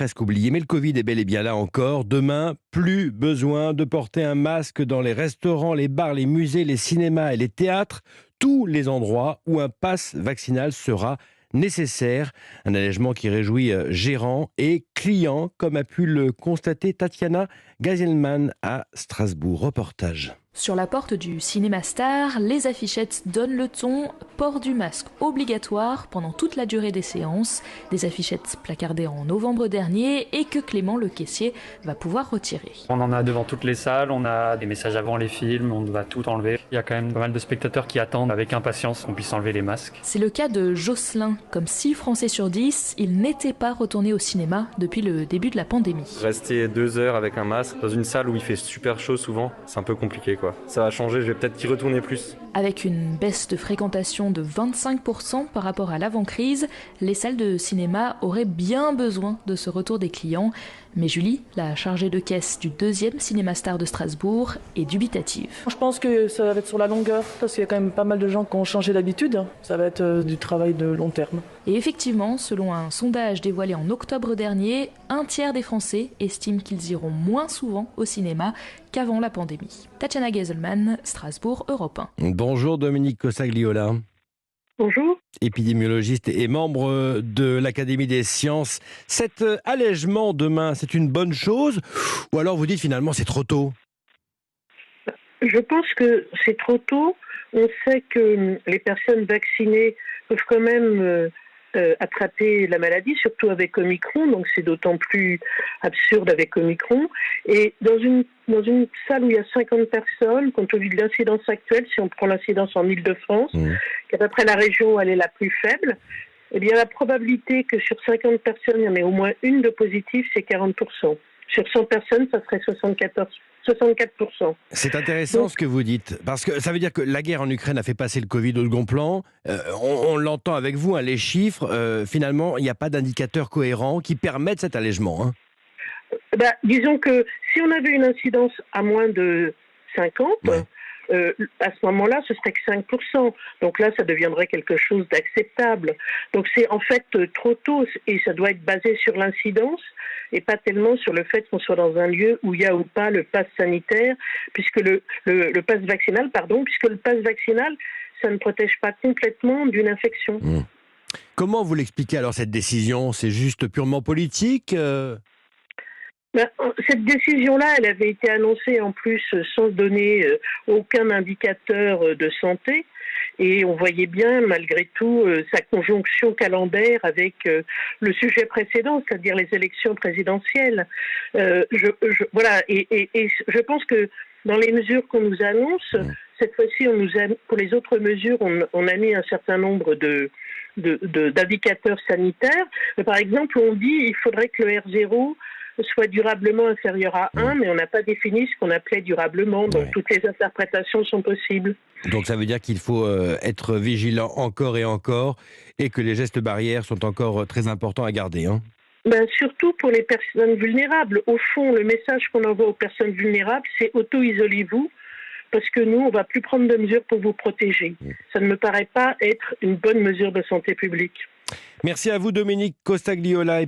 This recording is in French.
presque oublié, mais le Covid est bel et bien là encore. Demain, plus besoin de porter un masque dans les restaurants, les bars, les musées, les cinémas et les théâtres. Tous les endroits où un pass vaccinal sera nécessaire. Un allègement qui réjouit gérants et clients, comme a pu le constater Tatiana Gazelman à Strasbourg. Reportage. Sur la porte du cinéma Star, les affichettes donnent le ton, port du masque obligatoire pendant toute la durée des séances, des affichettes placardées en novembre dernier et que Clément le caissier va pouvoir retirer. On en a devant toutes les salles, on a des messages avant les films, on va tout enlever. Il y a quand même pas mal de spectateurs qui attendent avec impatience qu'on puisse enlever les masques. C'est le cas de Jocelyn, comme 6 Français sur 10, il n'était pas retourné au cinéma depuis le début de la pandémie. Rester 2 heures avec un masque dans une salle où il fait super chaud souvent, c'est un peu compliqué. Ça va changer, je vais peut-être y retourner plus. Avec une baisse de fréquentation de 25% par rapport à l'avant-crise, les salles de cinéma auraient bien besoin de ce retour des clients. Mais Julie, la chargée de caisse du 2e Cinéma Star de Strasbourg, est dubitative. Je pense que ça va être sur la longueur, parce qu'il y a quand même pas mal de gens qui ont changé d'habitude. Ça va être du travail de long terme. Et effectivement, selon un sondage dévoilé en octobre dernier, 1/3 des Français estiment qu'ils iront moins souvent au cinéma qu'avant la pandémie. Tatiana Gazelman, Strasbourg, Europe 1. Bonjour Dominique Cossagliola. Bonjour. Épidémiologiste et membre de l'Académie des sciences. Cet allègement demain, c'est une bonne chose ou alors vous dites finalement c'est trop tôt? Je pense que c'est trop tôt. On sait que les personnes vaccinées peuvent quand même attraper la maladie, surtout avec Omicron, donc c'est d'autant plus absurde avec Omicron. Et dans une salle où il y a 50 personnes, compte tenu de l'incidence actuelle, si on prend l'incidence en Île-de-France, qui est à peu près la région où elle est la plus faible, eh bien la probabilité que sur 50 personnes, il y en ait au moins une de positive, c'est 40%. Sur 100 personnes, ça serait 64%. C'est intéressant ce que vous dites, parce que ça veut dire que la guerre en Ukraine a fait passer le Covid au second plan. On l'entend avec vous, les chiffres, finalement, il n'y a pas d'indicateur cohérent qui permette cet allègement. Disons que si on avait une incidence à moins de 50, à ce moment-là, ce serait que 5%. Donc là, ça deviendrait quelque chose d'acceptable. Donc c'est en fait trop tôt et ça doit être basé sur l'incidence et pas tellement sur le fait qu'on soit dans un lieu où il y a ou pas le pass sanitaire, puisque le pass vaccinal, ça ne protège pas complètement d'une infection. Comment vous l'expliquez alors cette décision? C'est juste purement politique Cette décision-là, elle avait été annoncée en plus sans donner aucun indicateur de santé. Et on voyait bien, malgré tout, sa conjonction calendaire avec le sujet précédent, c'est-à-dire les élections présidentielles. Voilà. Et je pense que dans les mesures qu'on nous annonce, cette fois-ci, pour les autres mesures, on a mis un certain nombre d'indicateurs sanitaires. Par exemple, on dit qu'il faudrait que le R0 soit durablement inférieur à 1, mais on n'a pas défini ce qu'on appelait durablement, donc toutes les interprétations sont possibles. Donc ça veut dire qu'il faut être vigilant encore et que les gestes barrières sont encore très importants à garder. Surtout pour les personnes vulnérables. Au fond, le message qu'on envoie aux personnes vulnérables, c'est auto-isolez-vous, parce que nous, on ne va plus prendre de mesures pour vous protéger. Ça ne me paraît pas être une bonne mesure de santé publique. Merci à vous Dominique Cossagliola.